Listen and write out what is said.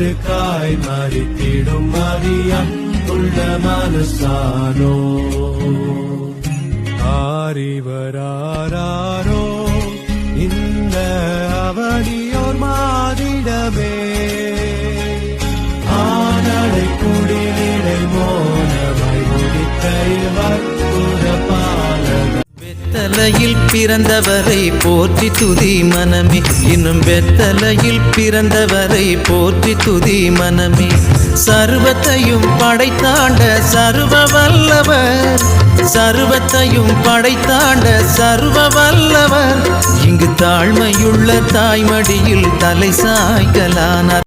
அவருக்காய் மறித்திடும் மரியம் உள்ள மனசானோ ஆரிவராரோ இந்த அவனியோர் மாதிடமே ஆனடை குடிநிலை மோனமாய் முடித்த இவர் புறப்பாலக பெத்தலையில் பிறந்தவரை போற்றி துதி மனமே இன்னும் பெத்தலையில் பிறந்தவரை போற்றி துதி மனமே சர்வத்தையும் படைத்தாண்ட சர்வ வல்லவர் சர்வத்தையும் படைத்தாண்ட சர்வ வல்லவர் இங்கு தாழ்மையுள்ள தாய்மடியில் தலை சாய்கலானார்